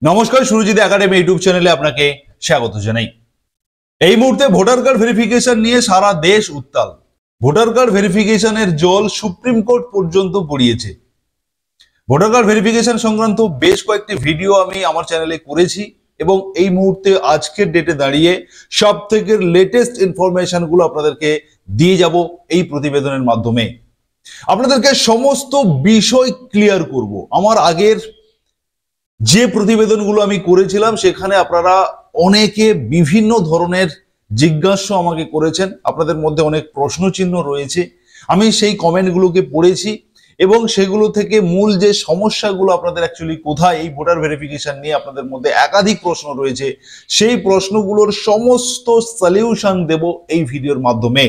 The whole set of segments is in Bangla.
নমস্কার, সুরজিৎ একাডেমি ইউটিউব চ্যানেলে আপনাকে স্বাগত জানাই। এই মুহূর্তে ভোটার কার্ড ভেরিফিকেশন নিয়ে সারা দেশ উত্তাল। ভোটার কার্ড ভেরিফিকেশনের জল সুপ্রিম কোর্ট পর্যন্ত গড়িয়েছে। ভোটার কার্ড ভেরিফিকেশন সংক্রান্ত বেশ কয়েকটি ভিডিও আমি আমার চ্যানেলে করেছি এবং এই মুহূর্তে আজকের ডেটে দাঁড়িয়ে সব থেকে লেটেস্ট ইনফরমেশন গুলো আপনাদেরকে দিয়ে যাব এই প্রতিবেদনের মাধ্যমে। আপনাদেরকে সমস্ত বিষয় ক্লিয়ার করব। আমার আগের যে প্রতিবেদনগুলো আমি করেছিলাম সেখানে আপনারা অনেকে বিভিন্ন ধরনের জিজ্ঞাসা আমাকে করেছেন, আপনাদের মধ্যে অনেক প্রশ্ন চিহ্ন রয়েছে। আমি সেই কমেন্টগুলোকে পড়েছি এবং সেগুলো থেকে মূল যে সমস্যাগুলো আপনাদের অ্যাকচুয়ালি কোথায় এই ভোটার ভেরিফিকেশন নিয়ে আপনাদের মধ্যে একাধিক প্রশ্ন রয়েছে, সেই প্রশ্নগুলোর সমস্ত সলিউশন দেব এই ভিডিওর মাধ্যমে।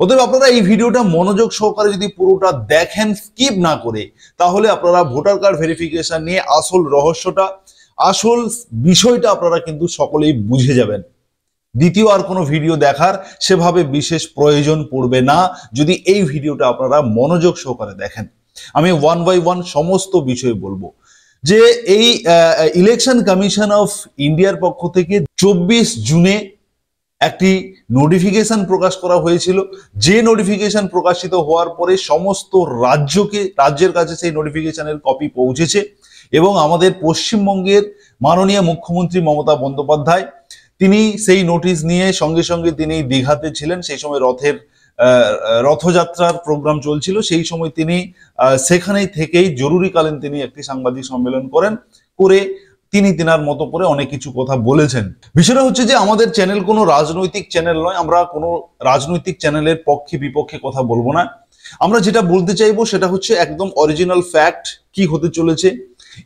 অতএব আপনারা এই ভিডিওটা মনোযোগ সহকারে যদি পুরোটা দেখেন, স্কিপ না করে, তাহলে আপনারা ভোটার কার্ড ভেরিফিকেশন নিয়ে আসল রহস্যটা, আসল বিষয়টা আপনারা কিন্তু সকলেই বুঝে যাবেন। দ্বিতীয় আর কোনো ভিডিও দেখার সেভাবে বিশেষ প্রয়োজন পড়বে না যদি এই ভিডিওটা আপনারা মনোযোগ সহকারে দেখেন। আমি ওয়ান বাই ওয়ান সমস্ত বিষয় বলবো। যে এই ইলেকশন কমিশন অফ ইন্ডিয়ার পক্ষ থেকে 24 জুনে একটি নোটিফিকেশন প্রকাশ করা হয়েছিল, যে নোটিফিকেশন প্রকাশিত হওয়ার পরে সমস্ত রাজ্যের কাছে সেই নোটিফিকেশনের কপি পৌঁছেছে এবং আমাদের পশ্চিমবঙ্গের মাননীয় মুখ্যমন্ত্রী মমতা বন্দ্যোপাধ্যায় তিনি সেই নোটিশ নিয়ে সঙ্গে সঙ্গে তিনি দীঘাতে ছিলেন। সেই সময় রথযাত্রার প্রোগ্রাম চলছিল। সেই সময় তিনি সেখানেই থেকেই জরুরিকালীন তিনি একটি সাংবাদিক সম্মেলন করে তিনি তিনার মতো করে অনেক কিছু কথা বলেছেন। বিষয়টা হচ্ছে যে আমাদের চ্যানেল কোনো রাজনৈতিক চ্যানেল নয়, আমরা কোনো রাজনৈতিক চ্যানেলের পক্ষে বিপক্ষে কথা বলবো না। আমরা যেটা বলতে চাইবো সেটা হচ্ছে একদম অরিজিনাল ফ্যাক্ট কি হতে চলেছে,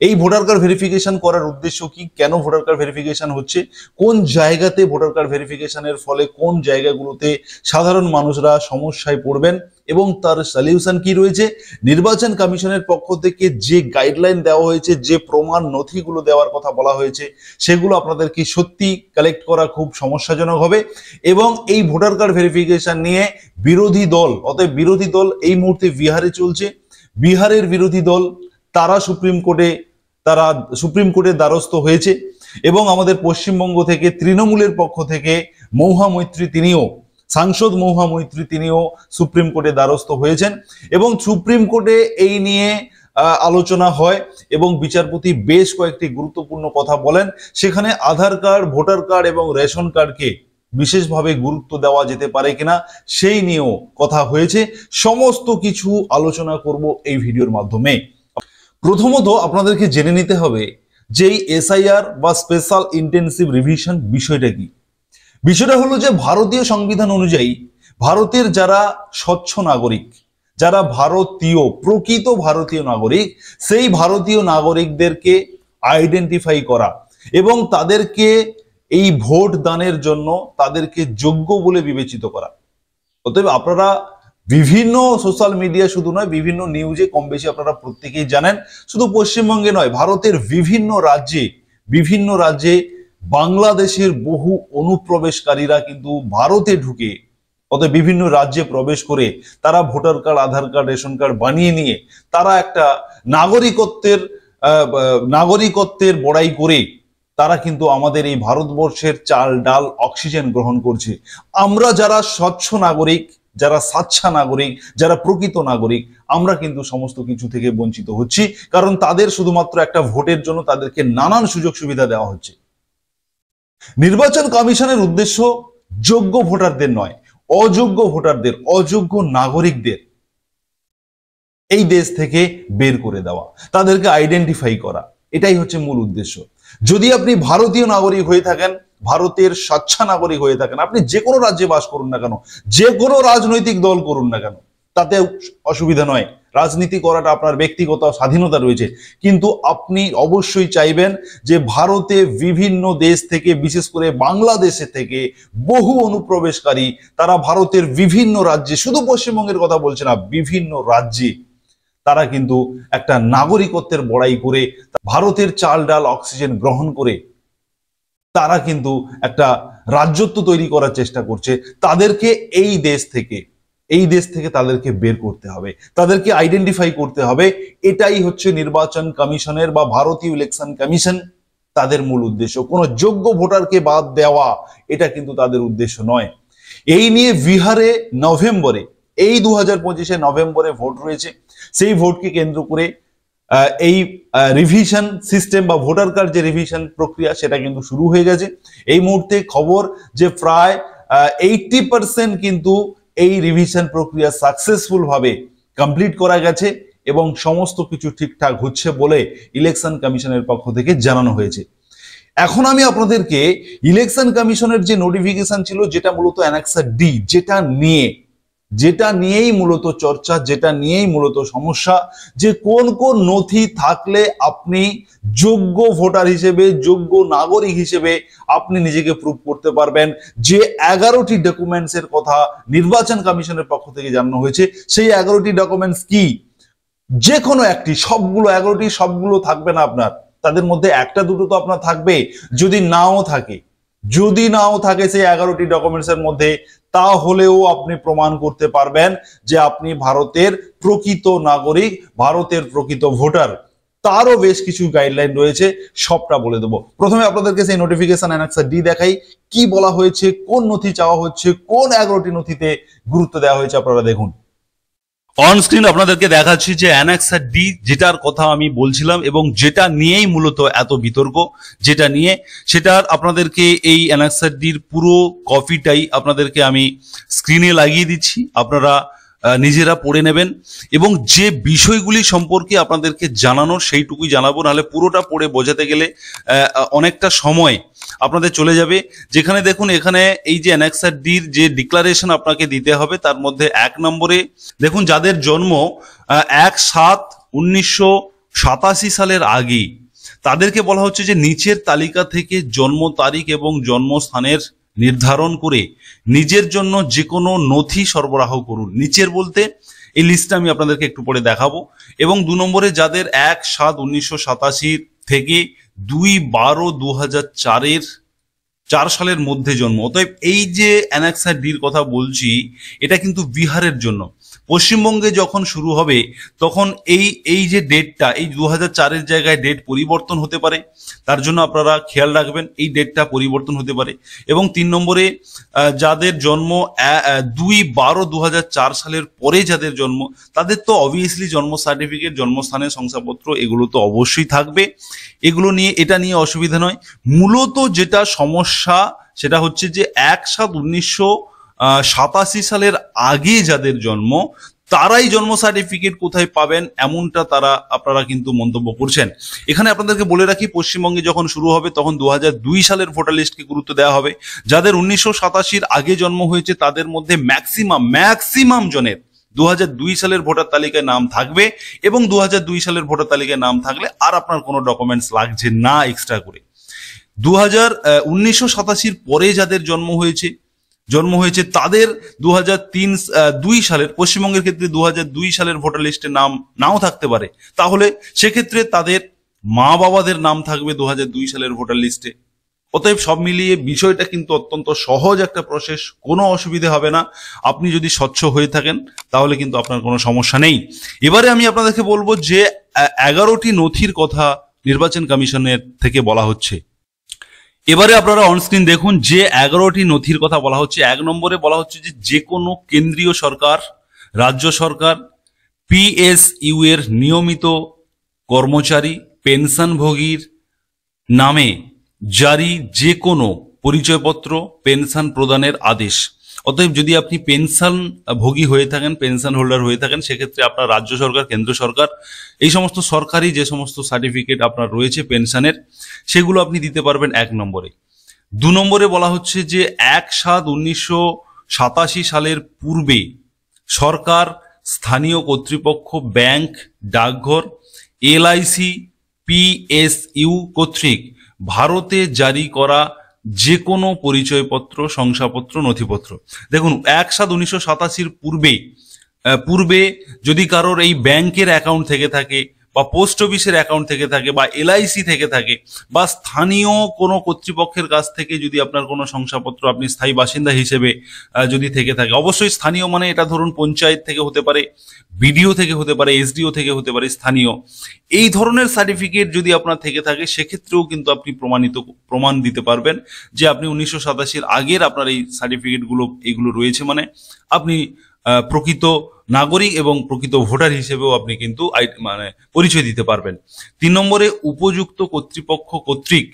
এই ভোটার কার্ড ভেরিফিকেশন করার উদ্দেশ্য কি, কেন ভোটার কার্ড ভেরিফিকেশন হচ্ছে, কোন জায়গাতে ভোটার কার্ড ভেরিফিকেশনের ফলে কোন জায়গাগুলোতে সাধারণ মানুষরা সমস্যায় পড়বেন এবং তার সলিউশন কি রয়েছে, নির্বাচন কমিশনের পক্ষ থেকে যে গাইডলাইন দেওয়া হয়েছে, যে প্রমাণ নথিগুলো দেওয়ার কথা বলা হয়েছে, সেগুলো আপনাদের কি সত্যি কালেক্ট করা খুব সমস্যাজনক হবে। এবং এই ভোটার কার্ড ভেরিফিকেশন নিয়ে বিরোধী দল, অতএব বিরোধী দল এই মুহূর্তে বিহারে চলছে, বিহারের বিরোধী দল তারা সুপ্রিম কোর্টের দ্বারস্থ হয়েছে এবং আমাদের পশ্চিমবঙ্গ থেকে তৃণমূলের পক্ষ থেকে সাংসদ মহুয়া মৈত্রী তিনিও সুপ্রিম কোর্টের দ্বারস্থ হয়েছেন এবং সুপ্রিম কোর্টে এই নিয়ে আলোচনা হয় এবং বিচারপতি বেশ কয়েকটি গুরুত্বপূর্ণ কথা বলেন। সেখানে আধার কার্ড, ভোটার কার্ড এবং রেশন কার্ডকে বিশেষভাবে গুরুত্ব দেওয়া যেতে পারে কিনা সেই নিয়েও কথা হয়েছে। সমস্ত কিছু আলোচনা করব এই ভিডিওর মাধ্যমে। প্রথমত আপনাদেরকে জেনে নিতে হবে যে এই এসআইআর বা স্পেশাল ইন্টেনসিভ রিভিশন বিষয়টা কি। বিষয়টা হলো যে ভারতীয় সংবিধান অনুযায়ী ভারতের যারা স্বচ্ছ নাগরিক, যারা ভারতীয়, প্রকৃত ভারতীয় নাগরিক, সেই ভারতীয় নাগরিকদেরকে আইডেন্টিফাই করা এবং তাদেরকে এই ভোট দানের জন্য তাদেরকে যোগ্য বলে বিবেচিত করা। অতএব আপনারা বিভিন্ন সোশ্যাল মিডিয়া, শুধু নয় বিভিন্ন নিউজে কম বেশি আপনারা প্রত্যেকেই জানেন, শুধু পশ্চিমবঙ্গে নয় ভারতের বিভিন্ন রাজ্যে বাংলাদেশের বহু অনুপ্রবেশকারীরা কিন্তু ভারতে ঢুকে, অতএব বিভিন্ন রাজ্যে প্রবেশ করে তারা ভোটার কার্ড, আধার কার্ড, রেশন কার্ড বানিয়ে নিয়ে তারা একটা নাগরিকত্বের বড়াই করে তারা কিন্তু আমাদের এই ভারতবর্ষের চাল ডাল অক্সিজেন গ্রহণ করছে। আমরা যারা স্বচ্ছ নাগরিক, যারা স্বাচ্ছা নাগরিক, যারা প্রকৃত নাগরিক, আমরা কিন্তু সমস্ত কিছু থেকে বঞ্চিত হচ্ছি, কারণ তাদের শুধুমাত্র একটা ভোটের জন্য তাদেরকে নানান সুযোগ সুবিধা দেওয়া হচ্ছে। নির্বাচন কমিশনের উদ্দেশ্য যোগ্য ভোটারদের নয়, অযোগ্য ভোটারদের, অযোগ্য নাগরিকদের এই দেশ থেকে বের করে দেওয়া, তাদেরকে আইডেন্টিফাই করা, এটাই হচ্ছে মূল উদ্দেশ্য। যদি আপনি ভারতীয় নাগরিক হয়ে থাকেন, ভারতের স্বচ্ছা নাগরিক হয়ে থাকেন, আপনি যে কোনো রাজ্যে বাস করুন না কেন, যে কোনো রাজনৈতিক দল করুন না কেন, তাতে অসুবিধা নয়। রাজনীতি করাটা আপনার ব্যক্তিগত স্বাধীনতা রয়েছে, কিন্তু আপনি অবশ্যই চাইবেন যে ভারতে বিভিন্ন দেশ থেকে, বিশেষ করে বাংলাদেশে থেকে বহু অনুপ্রবেশকারী তারা ভারতের বিভিন্ন রাজ্যে, শুধু পশ্চিমবঙ্গের কথা বলছে না, বিভিন্ন রাজ্যে তারা কিন্তু একটা নাগরিকত্বের বড়াই করে, ভারতের চাল ডাল অক্সিজেন গ্রহণ করে তারা কিন্তু একটা রাজ্যত্ব তৈরি করার চেষ্টা করছে। তাদেরকে এই দেশ থেকে তাদেরকে বের করতে হবে, তাদেরকে আইডেন্টিফাই করতে হবে। এটাই হচ্ছে নির্বাচন কমিশনের বা ভারতীয় ইলেকশন কমিশন তাদের মূল উদ্দেশ্য। কোনো যোগ্য ভোটারকে বাদ দেওয়া এটা কিন্তু তাদের উদ্দেশ্য নয়। এই নিয়ে বিহারে নভেম্বরে, এই 2025-এ নভেম্বরে ভোট রয়েছে। সেই ভোটকে কেন্দ্র করে এই রিভিশন সিস্টেম বা ভোটার কার্ড যে রিভিশন প্রক্রিয়া সেটা কিন্তু শুরু হয়ে গেছে। এই মুহূর্তে খবর যে প্রায় 80% কিন্তু এই রিভিশন প্রক্রিয়া সাকসেসফুল ভাবে কমপ্লিট করা গেছে এবং সমস্ত কিছু ঠিকঠাক হচ্ছে বলে ইলেকশন কমিশনের পক্ষ থেকে জানানো হয়েছে। এখন আমি আপনাদেরকে ইলেকশন কমিশনের যে নোটিফিকেশন ছিল, যেটা মূলত অ্যানেক্সার ডি, যেটা নিয়েই মূলত চর্চা, যেটা নিয়েই মূলত সমস্যা, যে কোন কোন নথি থাকলে আপনি যোগ্য ভোটার হিসেবে, যোগ্য নাগরিক হিসেবে আপনি নিজেকে প্রুভ করতে পারবেন। যে 11টি ডকুমেন্টস এর কথা নির্বাচন কমিশনের পক্ষ থেকে জানানো হয়েছে, সেই 11টি ডকুমেন্টস কি? যে কোনো একটি, সবগুলো 11টি সবগুলো থাকবে না আপনার, তাদের মধ্যে একটা দুটো তো আপনার থাকবে। যদি নাও থাকে সেই 11টি ডকুমেন্টস এর মধ্যে, তাহলেও আপনি প্রমাণ করতে পারবেন যে আপনি ভারতের প্রকৃত নাগরিক, ভারতের প্রকৃত ভোটার। তারও বেশ কিছু গাইডলাইন রয়েছে, সবটা বলে দেবো। প্রথমে আপনাদেরকে সেই নোটিফিকেশন অ্যানেক্সার ডি দেখাই, কি বলা হয়েছে, কোন নথি চাওয়া হচ্ছে, কোন 11টি নথিতে গুরুত্ব দেওয়া হয়েছে, আপনারা দেখুন। অন স্ক্রিন আপনাদেরকে দেখাচ্ছি যে অ্যানেক্সার ডি, যেটার কথা আমি বলছিলাম এবং যেটা নিয়েই মূলত এত বিতর্ক, যেটা নিয়ে সেটার আপনাদেরকে এই অ্যানেক্সার ডির পুরো কপিটাই আপনাদেরকে আমি স্ক্রিনে লাগিয়ে দিচ্ছি, আপনারা নিজেরা পড়ে নেবেন এবং যে বিষয়গুলি সম্পর্কে আপনাদেরকে জানানোর সেইটুকুই জানাবো, নাহলে পুরোটা পড়ে বোঝাতে গেলে অনেকটা সময় আপনাদের চলে যাবে। যেখানে দেখুন, এখানে এই যে অ্যানেক্সার ডির যে ডিক্লারেশন আপনাকে দিতে হবে, তার মধ্যে 1 নম্বরে দেখুন, যাদের জন্ম 1/7/1987 সালের আগে, তাদেরকে বলা হচ্ছে যে নিচের তালিকা থেকে জন্ম তারিখ এবং জন্মস্থানের নির্ধারণ করে নিজের জন্য যে কোনো নথি সরবরাহ করুন। নিচের বলতে এই লিস্টটা আমি আপনাদেরকে একটু পরে দেখাবো। এবং 2 নম্বরে যাদের 1/7/1987 থেকে 2/12/2004 সালের মধ্যে জন্ম। অতএব এই যে অ্যানেক্সার ডির কথা বলছি, এটা কিন্তু বিহারের জন্য। পশ্চিমবঙ্গে যখন শুরু হবে তখন এই যে ডেটটা, এই 2004-এর জায়গায় ডেট পরিবর্তন হতে পারে, তার জন্য আপনারা খেয়াল রাখবেন এই ডেটটা পরিবর্তন হতে পারে। এবং 3 নম্বরে যাদের জন্ম 2/12/2004 সালের পরে যাদের জন্ম, তাদের তো অবভিয়াসলি জন্ম সার্টিফিকেট, জন্মস্থানের শংসাপত্র এগুলো তো অবশ্যই থাকবে। এগুলো নিয়ে, এটা নিয়ে অসুবিধা নয়। মূলত যেটা সমস্যা সেটা হচ্ছে যে 1/7/1987 সালের আগে যাদের জন্ম, তারাই জন্ম সার্টিফিকেট কোথায় পাবেন, এমনটা আপনারা কিন্তু মন্তব্য করছেন। এখানে আপনাদেরকে বলে রাখি, পশ্চিমবঙ্গে যখন শুরু হবে তখন 2002 সালের ভোটার লিস্টকে গুরুত্ব দেওয়া হবে। যাদের 1987-র আগে জন্ম হয়েছে তাদের মধ্যে ম্যাক্সিমাম জনের 2002 সালের ভোটার তালিকায় নাম থাকবে এবং 2002 সালের ভোটার তালিকায় নাম থাকলে আর আপনার কোনো ডকুমেন্টস লাগছে না এক্সট্রা করে। 1987-র পরে যাদের জন্ম হয়েছে তাদের 2002 সালের, পশ্চিমবঙ্গের ক্ষেত্রে 2002 সালের ভোটার লিস্টে নাম নাও থাকতে পারে, তাহলে সেক্ষেত্রে তাদের মা বাবাদের নাম থাকবে 2002 সালের ভোটার লিস্টে। অতএব সব মিলিয়ে বিষয়টা কিন্তু অত্যন্ত সহজ একটা প্রসেস, কোনো অসুবিধা হবে না। আপনি যদি স্বচ্ছ হয়ে থাকেন তাহলে কিন্তু আপনার কোনো সমস্যা নেই। এবারে আমি আপনাদেরকে বলবো যে 11টি নথির কথা নির্বাচন কমিশনের থেকে বলা হচ্ছে। এবারে আপনারা অনস্ক্রিন দেখুন যে 11টি নথির কথা বলা হচ্ছে। 1 নম্বরে বলা হচ্ছে যে কোনো কেন্দ্রীয় সরকার, রাজ্য সরকার, PSU এর নিয়মিত কর্মচারী, পেনশনভোগীর নামে জারি যে কোনো পরিচয়পত্র পেনশন প্রদানের আদেশ। অতএব যদি আপনি পেনশন ভোগী হয়ে থাকেন, পেনশন হোল্ডার হয়ে থাকেন, সেক্ষেত্রে আপনার রাজ্য সরকার, কেন্দ্র সরকার, এই সমস্ত সরকারি যে সমস্ত সার্টিফিকেট আপনার রয়েছে পেনশনের, সেগুলো আপনি দিতে পারবেন 1 নম্বরে। 2 নম্বরে বলা হচ্ছে যে 1/7/1987 সালের পূর্বে সরকার, স্থানীয় কর্তৃপক্ষ, ব্যাংক, ডাকঘর, LIC, PSU কর্তৃক ভারতে জারি করা যে কোনো পরিচয়পত্র, শংসাপত্র, নথিপত্র। দেখুন 1/7/1987 পূর্বে যদি কারোর এই ব্যাংকের অ্যাকাউন্ট থেকে থাকে বা পোস্ট অফিসের অ্যাকাউন্ট থেকে থাকে বা এলআইসি থেকে থাকে বা স্থানীয় কোনো কর্তৃপক্ষের কাছ থেকে যদি আপনার কোনো শংসাপত্র আপনি স্থায়ী বাসিন্দা হিসেবে যদি থেকে থাকে, অবশ্যই স্থানীয় মানে এটা ধরুন পঞ্চায়েত থেকে হতে পারে, বিডিও থেকে হতে পারে, এসডিও থেকে হতে পারে, স্থানীয় এই ধরনের সার্টিফিকেট যদি আপনার থেকে থাকে সেক্ষেত্রেও কিন্তু আপনি প্রমাণ দিতে পারবেন যে আপনি 1987 আগের আপনার এই সার্টিফিকেটগুলো এগুলো রয়েছে, মানে আপনি প্রকৃত নাগরিক এবং প্রকৃত ভোটার হিসেবেও আপনি কিন্তু মানে পরিচয় দিতে পারবেন। 3 নম্বরে উপযুক্ত কর্তৃপক্ষ কর্তৃক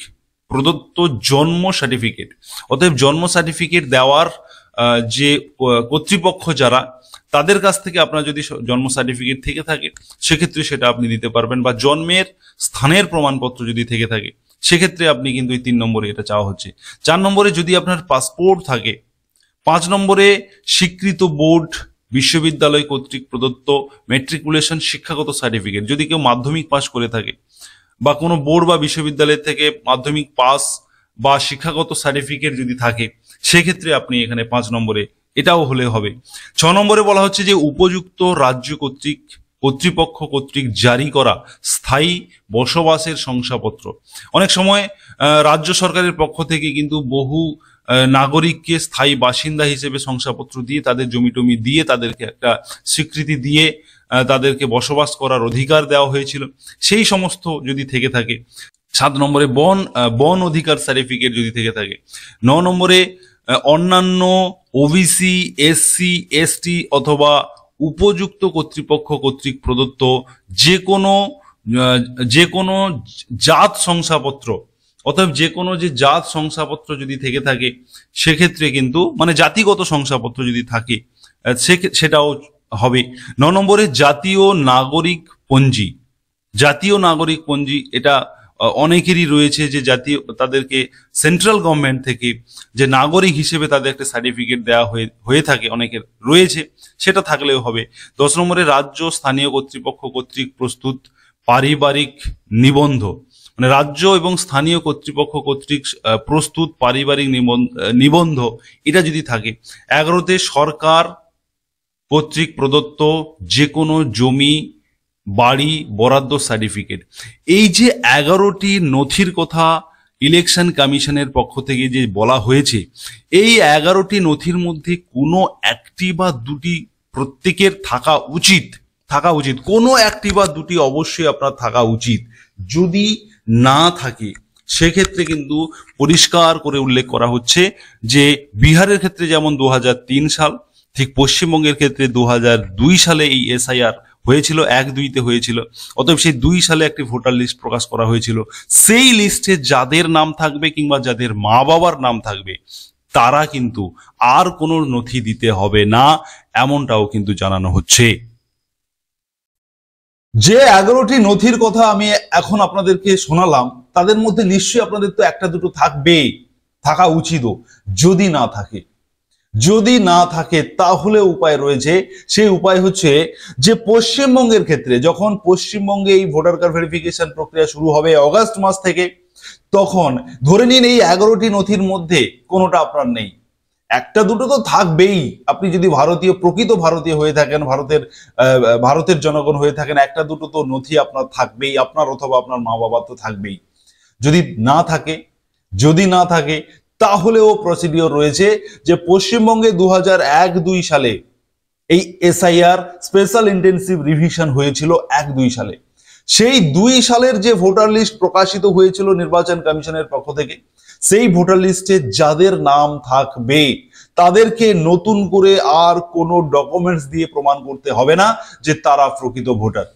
প্রদত্ত জন্ম সার্টিফিকেট। অতএব জন্ম সার্টিফিকেট দেওয়ার যে কর্তৃপক্ষ যারা, তাদের কাছ থেকে আপনার যদি জন্ম সার্টিফিকেট থেকে থাকে সেক্ষেত্রে সেটা আপনি দিতে পারবেন, বা জন্মের স্থানের প্রমাণপত্র যদি থেকে থাকে সেক্ষেত্রে আপনি কিন্তু এই 3 নম্বরে এটা চাওয়া হচ্ছে। 4 নম্বরে যদি আপনার পাসপোর্ট থাকে। 5 নম্বরে স্বীকৃত বোর্ড বিশ্ববিদ্যালয় কর্তৃক প্রদত্ত ম্যাট্রিকুলেশন শিক্ষাগত সার্টিফিকেট, যদি কেউ মাধ্যমিক পাস করে থাকে বা কোনো বোর্ড বা বিশ্ববিদ্যালয় থেকে মাধ্যমিক পাস বা শিক্ষাগত সার্টিফিকেট যদি থাকে সেক্ষেত্রে আপনি এখানে 5 নম্বরে এটাও হলে হবে। 6 নম্বরে বলা হচ্ছে যে উপযুক্ত রাজ্য কর্তৃপক্ষ কর্তৃক জারি করা স্থায়ী বসবাসের শংসাপত্র। অনেক সময় রাজ্য সরকারের পক্ষ থেকে কিন্তু বহু নাগরিককে স্থায়ী বাসিন্দা হিসেবে শংসাপত্র দিয়ে, তাদের জমি টমি দিয়ে, তাদেরকে একটা স্বীকৃতি দিয়ে তাদেরকে বসবাস করার অধিকার দেওয়া হয়েছিল, সেই সমস্ত যদি থেকে থাকে। 7 নম্বরে বন অধিকার সার্টিফিকেট যদি থেকে থাকে। 9 নম্বরে অন্যান্য ওবিসি, এসসি, এসটি অথবা উপযুক্ত কর্তৃপক্ষ কর্তৃক প্রদত্ত যে কোনো জাত শংসাপত্র, অতএব যে কোনো যে জাত শংসাপত্র যদি থেকে থাকে সেক্ষেত্রে কিন্তু মানে জাতিগত শংসাপত্র যদি থাকে সেটাও হবে। 9 নম্বরে জাতীয় নাগরিক পঞ্জি। জাতীয় নাগরিক পঞ্জি এটা অনেকেরই রয়েছে, যে জাতীয় তাদেরকে সেন্ট্রাল গভর্নমেন্ট থেকে যে নাগরিক হিসেবে তাদের একটা সার্টিফিকেট দেওয়া হয়ে থাকে, অনেকের রয়েছে, সেটা থাকলেও হবে। 10 নম্বরে রাজ্য স্থানীয় কর্তৃপক্ষ কর্তৃক প্রস্তুত পারিবারিক নিবন্ধ, মানে রাজ্য এবং স্থানীয় কর্তৃপক্ষ কর্তৃক প্রস্তুত পারিবারিক নিবন্ধ এটা যদি থাকে। 11তে সরকার কর্তৃক প্রদত্ত যে কোনো জমি বাড়ি বরাদ্দ সার্টিফিকেট। এই যে 11টি নথির কথা ইলেকশন কমিশনের পক্ষ থেকে যে বলা হয়েছে, এই 11টি নথির মধ্যে কোনো একটি বা দুটি প্রত্যেকের থাকা উচিত। কোনো একটি বা দুটি অবশ্যই আপনার থাকা উচিত। যদি না থাকে সেক্ষেত্রে কিন্তু পরিষ্কার করে উল্লেখ করা হচ্ছে যে বিহারের ক্ষেত্রে যেমন 2003 সাল, ঠিক পশ্চিমবঙ্গের ক্ষেত্রে 2002 সালে এই এসআইআর হয়েছিল, 1-2-তে হয়েছিল। অতএব সেই 2 সালে একটি ভোটার লিস্ট প্রকাশ করা হয়েছিল। সেই লিস্টে যাদের নাম থাকবে কিংবা যাদের মা বাবার নাম থাকবে তারা কিন্তু আর কোনো নথি দিতে হবে না, এমনটাও কিন্তু জানানো হচ্ছে। যে 11টি নথির কথা আমি এখন আপনাদেরকে শোনালাম তাদের মধ্যে নিশ্চয়ই আপনাদের তো একটা দুটো থাকবেই, থাকা উচিতও। যদি না থাকে তাহলে উপায় রয়েছে। সেই উপায় হচ্ছে যে পশ্চিমবঙ্গের ক্ষেত্রে যখন পশ্চিমবঙ্গে এই ভোটার কার্ড ভেরিফিকেশন প্রক্রিয়া শুরু হবে অগাস্ট মাস থেকে, তখন ধরে নিন এই 11টি নথির মধ্যে কোনোটা আপনার নেই, একটা দুটো তো থাকবেই। আপনি যদি প্রকৃত ভারতীয় হয়ে থাকেন, ভারতের জনগণ হয়ে থাকেন, একটা দুটো তো নথি আপনার থাকবেই, আপনার অথবা আপনার মা বাবা তো থাকবেই। যদি না থাকে তাহলেও প্রসিডিওর রয়েছে যে পশ্চিমবঙ্গে 2001-2 সালে এই এসআইআর স্পেশাল ইন্টেনসিভ রিভিশন হয়েছিল 1-2 সালে। সেই 2 সালের যে ভোটার লিস্ট প্রকাশিত হয়েছিল নির্বাচন কমিশনের পক্ষ থেকে, সেই ভোটার লিস্টে যাদের নাম থাকবে তাদেরকে নতুন করে আর কোনো ডকুমেন্টস দিয়ে প্রমাণ করতে হবে না যে তারা প্রকৃত ভোটার।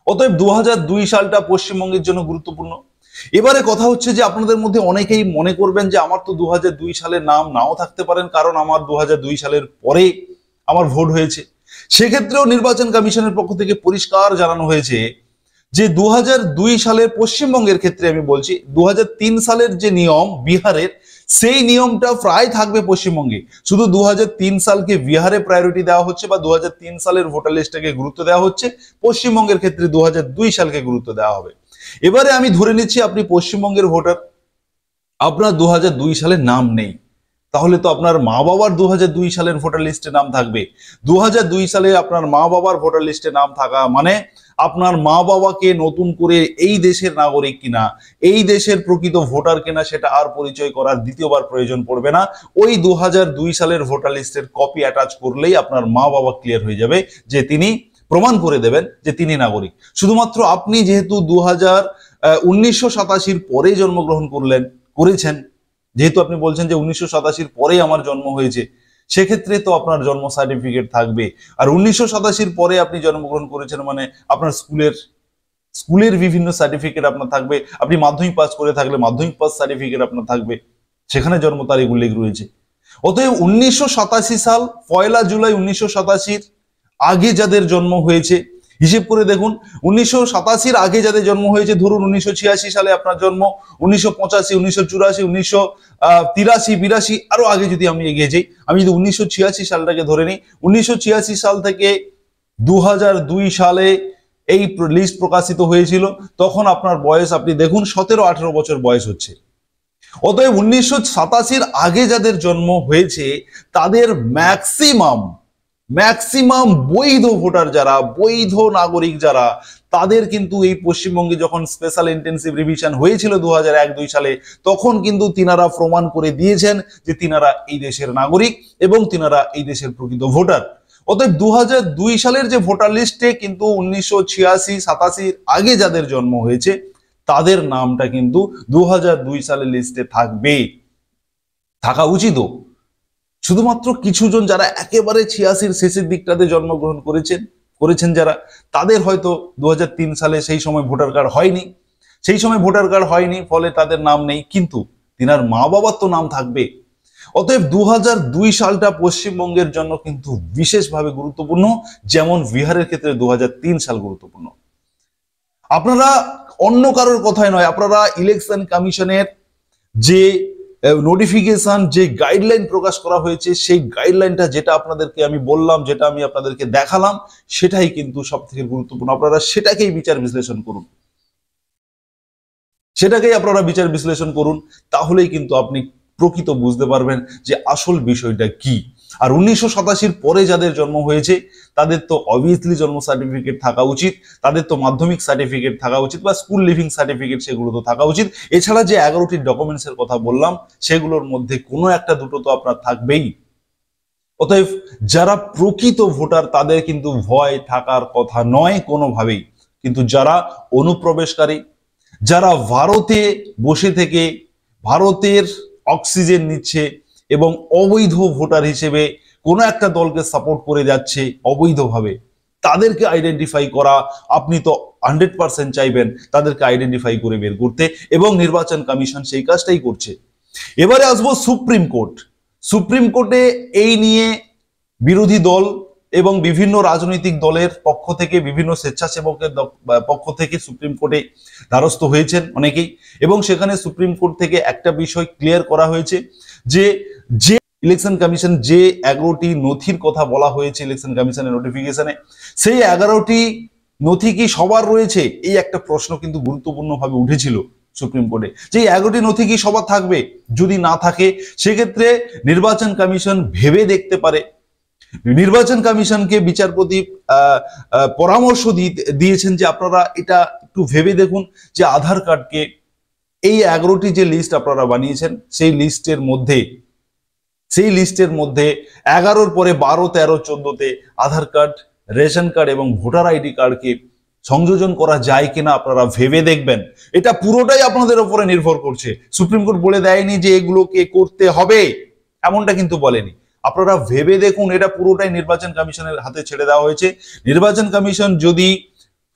অতএব 2002 সালটা পশ্চিমবঙ্গের জন্য গুরুত্বপূর্ণ। এবারে কথা হচ্ছে যে আপনাদের মধ্যে অনেকেই মনে করবেন যে আমার তো 2002 সালের নাম নাও থাকতে পারেন, কারণ আমার 2002 সালের পরে আমার ভোট হয়েছে। সেক্ষেত্রেও নির্বাচন কমিশনের পক্ষ থেকে পরিষ্কার জানানো হয়েছে যে 2002 সালের পশ্চিমবঙ্গের ক্ষেত্রে আমি বলছি, 2003 সালের যে নিয়ম বিহারের, সেই নিয়মটা প্রায় থাকবে পশ্চিমবঙ্গে। শুধু 2003 সালকে বিহারে প্রায়োরিটি দেওয়া হচ্ছে বা 2003 সালের ভোটার লিস্টটাকে গুরুত্ব দেওয়া হচ্ছে, পশ্চিমবঙ্গের ক্ষেত্রে 2002 সালকে গুরুত্ব দেওয়া হবে। এবারে আমি ধরে নিচ্ছি আপনি পশ্চিমবঙ্গের ভোটার, আপনার 2002 সালে নাম নেই, তাহলে তো আপনার মা বাবার 2002 সালের ভোটার লিস্টে নাম থাকবে। 2002 সালে আপনার মা বাবার ভোটার লিস্টে নাম থাকা মানে আপনার মা বাবাকে নতুন করে এই দেশের নাগরিক কিনা, এই দেশের প্রকৃত ভোটার কিনা সেটা আর পরিচয় করার দ্বিতীয়বার প্রয়োজন পড়বে না। ওই 2002 সালের ভোটার লিস্টের কপি অ্যাটাচ করলেই আপনার মা বাবা ক্লিয়ার হয়ে যাবে, যে তিনি প্রমাণ করে দেবেন যে তিনি নাগরিক। শুধুমাত্র আপনি যেহেতু 1987 পরে জন্মগ্রহণ করেছেন, যেহেতু আপনি বলছেন যে 1987 পরে আমার জন্ম হয়েছে, সেক্ষেত্রে তো আপনার জন্ম সার্টিফিকেট থাকবে। আর 1987 পরে আপনি জন্মগ্রহণ করেছেন মানে আপনার স্কুলের বিভিন্ন সার্টিফিকেট আপনার থাকবে। আপনি মাধ্যমিক পাস করে থাকলে মাধ্যমিক পাস সার্টিফিকেট আপনার থাকবে, সেখানে জন্ম তারিখ উল্লেখ রয়েছে। অতএব 1987 সাল 1 জুলাই 1987 আগে যাদের জন্ম হয়েছে হিসেব করে দেখুন, 1987 আগে যাদের জন্ম হয়েছে, ধরুন 1986 সালে আপনার জন্ম, 1985, 1984, 1983, 82 আরো আগে যদি আমি এগিয়ে যাই, আমি যদি 1986 সালটাকে ধরে নিই, 1986 সাল থেকে 2002 সালে এই লিস্ট প্রকাশিত হয়েছিল, তখন আপনার বয়স আপনি দেখুন 17-18 বছর বয়স হচ্ছে। অতএব 1987 আগে যাদের জন্ম হয়েছে তাদের ম্যাক্সিমাম বৈধ ভোটার যারা, বৈধ নাগরিক যারা, তাদের কিন্তু এই পশ্চিমবঙ্গে যখন স্পেশাল ইন্টেনসিভ রিভিশন হয়েছিল 2001-2 সালে, তখন কিন্তু তিনারা প্রমাণ করে দিয়েছেন যে তিনারা এই দেশের নাগরিক এবং তিনারা এই দেশের প্রকৃত ভোটার। অতএব 2002 সালের যে ভোটার লিস্টে কিন্তু 1986-87 আগে যাদের জন্ম হয়েছে তাদের নামটা কিন্তু 2002 সালের লিস্টে থাকা উচিত। শুধুমাত্র কিছুজন যারা একেবারে 86-র শেষের দিকটাতে জন্মগ্রহণ করেছেন যারা, তাদের হয়তো 2003 সালে সেই সময় ভোটার কার্ড হয়নি, ফলে তাদের নাম নেই, কিন্তু তিনার মা বাবার তো নাম থাকবে। অতএব 2002 সালটা পশ্চিমবঙ্গের জন্য কিন্তু বিশেষভাবে গুরুত্বপূর্ণ, যেমন বিহারের ক্ষেত্রে 2003 সাল গুরুত্বপূর্ণ। আপনারা অন্য কারোর কথাই নয়, আপনারা ইলেকশন কমিশনের যে নোটিফিকেশন, যে গাইডলাইন প্রকাশ করা হয়েছে, সেই গাইডলাইনটা যেটা আপনাদেরকে আমি বললাম, যেটা আমি আপনাদেরকে দেখালাম, সেটাই কিন্তু সব থেকে গুরুত্বপূর্ণ। আপনারা সেটাকেই বিচার বিশ্লেষণ করুন, তাহলেই কিন্তু আপনি প্রকৃত বুঝতে পারবেন যে আসল বিষয়টা কি। আর 1987 পরে যাদের জন্ম হয়েছে তাদের তো অবভিয়াসলি জন্ম সার্টিফিকেট থাকা উচিত, তাদের তো মাধ্যমিক সার্টিফিকেট থাকা উচিত বা স্কুল লিভিং সার্টিফিকেট, সেগুলো তো থাকা উচিত। এছাড়া যে 11টি ডকুমেন্টসের কথা বললাম সেগুলোর মধ্যে কোনো একটা দুটো তো আপনার থাকবেই। অতএব যারা প্রকৃত ভোটার তাদের কিন্তু ভয় থাকার কথা নয় কোনোভাবেই, কিন্তু যারা অনুপ্রবেশকারী, যারা ভারতে বসে থেকে ভারতের অক্সিজেন নিচ্ছে এবং অবৈধ ভোটার হিসেবে কোনো একটা দলকে সাপোর্ট করে যাচ্ছে অবৈধভাবে, তাদেরকে আইডেন্টিফাই করা আপনি তো 100% চাইবেন তাদেরকে আইডেন্টিফাই করে বের করতে, এবং নির্বাচন কমিশন সেই কাজটাই করছে। এবারে আসবো সুপ্রিম কোর্টে এই নিয়ে বিরোধী দল এবং বিভিন্ন রাজনৈতিক দলের পক্ষ থেকে, বিভিন্ন স্বেচ্ছাসেবকের পক্ষ থেকে সুপ্রিম কোর্টে দ্বারস্থ হয়েছেন অনেকেই, এবং সেখানে সুপ্রিম কোর্ট থেকে একটা বিষয় ক্লিয়ার করা হয়েছে যে ইলেকশন কমিশন যে 11টি নথির কথা বলা হয়েছে ইলেকশন কমিশনের নোটিফিকেশনে, সেই 11টি নথি কি সবার রয়েছে, এই একটা প্রশ্ন কিন্তু গুরুত্বপূর্ণভাবে উঠেছিল সুপ্রিম কোর্টে, যে 11টি নথি কি সবার থাকবে। যদি না থাকে সেক্ষেত্রে নির্বাচন কমিশন ভেবে দেখতে পারে। নির্বাচন কমিশনকে বিচারপতি পরামর্শ দিয়েছেন যে আপনারা এটা একটু ভেবে দেখুন যে আধার কার্ডকে, এই 11টি যে লিস্ট আপনারা বানিয়েছেন সেই লিস্টের মধ্যে 11-র পরে 12, 13, 14তে আধার কার্ড, রেশন কার্ড এবং ভোটার আইডি কার্ডকে সংযোজন করা যায় কিনা আপনারা ভেবে দেখবেন। এটা পুরোটাই আপনাদের উপরে নির্ভর করছে। সুপ্রিম কোর্ট বলে দেয়নি যে এগুলোকে করতে হবে, এমনটা কিন্তু বলেনি। আপনারা ভেবে দেখুন, এটা পুরোটাই নির্বাচন কমিশনের হাতে ছেড়ে দেওয়া হয়েছে। নির্বাচন কমিশন যদি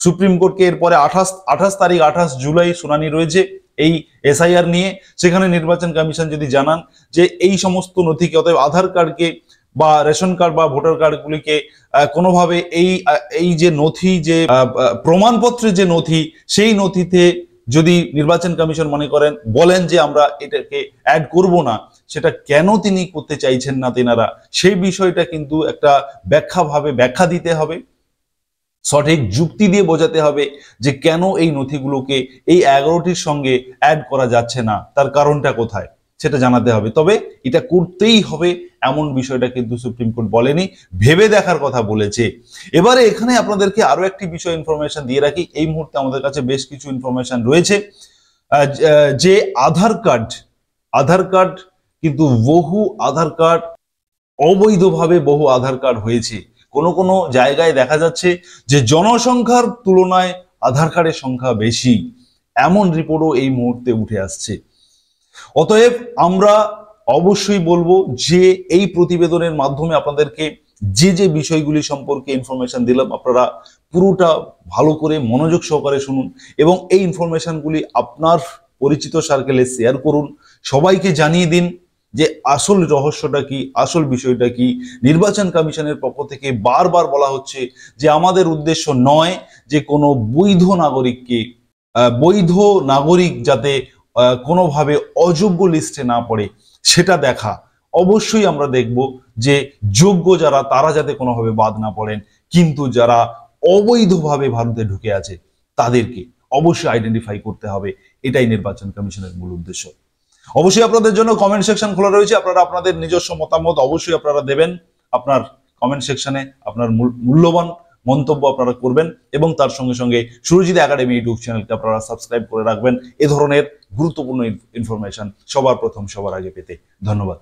সুপ্রিম কোর্টকে এরপরে 28 জুলাই শুনানি রয়েছে এই এসআইআর নিয়ে, সেখানে নির্বাচন কমিশন যদি জানান যে এই সমস্ত নথিকে, অতএব আধার কার্ডকে বা রেশন কার্ড বা ভোটার কার্ডগুলিকে কোনোভাবে এই যে নথি, যে প্রমাণপত্রের যে নথি, সেই নথিতে যদি নির্বাচন কমিশন বলেন যে আমরা এটাকে অ্যাড করব না, সেটা কেন তিনি করতে চাইছেন না তেনারা, সেই বিষয়টা কিন্তু একটা ব্যাখ্যা দিতে হবে, সঠিক যুক্তি দিয়ে বোঝাতে হবে যে কেন এই নথিগুলোকে এই 11টির সঙ্গে অ্যাড করা যাচ্ছে না, তার কারণটা কোথায়। সেটা জানাতে হবে। তবে এটা করতেই হবে এমন বিষয়টা কিন্তু সুপ্রিম কোর্ট বলেনি, ভেবে দেখার কথা বলেছে। এবারে এখানে আপনাদেরকে আরো একটি বিষয় ইনফরমেশন দিয়ে রাখি, এই মুহূর্তে আমাদের কাছে বেশ কিছু ইনফরমেশন রয়েছে যে আধার কার্ড কিন্তু বহু আধার কার্ড অবৈধভাবে বহু আধার কার্ড হয়েছে। কোনো কোনো জায়গায় দেখা যাচ্ছে যে জনসংখ্যার তুলনায় আধার কার্ডের সংখ্যা বেশি, এমন রিপোর্টও এই মুহূর্তে উঠে আসছে। অতএব আমরা অবশ্যই বলবো যে এই প্রতিবেদনের মাধ্যমে আপনাদেরকে যে যে বিষয়গুলি সম্পর্কে ইনফরমেশন দিলাম, আপনারা পুরোটা ভালো করে মনোযোগ সহকারে শুনুন এবং এই ইনফরমেশনগুলি আপনার পরিচিত সার্কেলে শেয়ার করুন, সবাইকে জানিয়ে দিন যে আসল রহস্যটা কি, আসল বিষয়টা কি। নির্বাচন কমিশনের পক্ষ থেকে বারবার বলা হচ্ছে যে আমাদের উদ্দেশ্য নয় যে কোনো বৈধ নাগরিক যাতে কোনোভাবে অযোগ্য লিস্টে না পড়ে সেটা দেখা। অবশ্যই আমরা দেখব যে যোগ্য যারা তারা যাতে কোনোভাবে বাদ না পড়েন, কিন্তু যারা অবৈধভাবে ভারতে ঢুকে আছে তাদেরকে অবশ্যই আইডেন্টিফাই করতে হবে। এটাই নির্বাচন কমিশনের মূল উদ্দেশ্য। অবশ্যই আপনাদের জন্য কমেন্ট সেকশন খোলা রয়েছে, আপনারা আপনাদের নিজস্ব মতামত অবশ্যই আপনারা দেবেন। আপনার কমেন্ট সেকশনে আপনার মূল্যবান মন্তব্য আপনারা করবেন এবং তার সঙ্গে সঙ্গে সুরজিৎ একাডেমি ইউটিউব চ্যানেলকে আপনারা সাবস্ক্রাইব করে রাখবেন এ ধরনের গুরুত্বপূর্ণ ইনফরমেশন সবার প্রথম সবার আগে পেতে। ধন্যবাদ।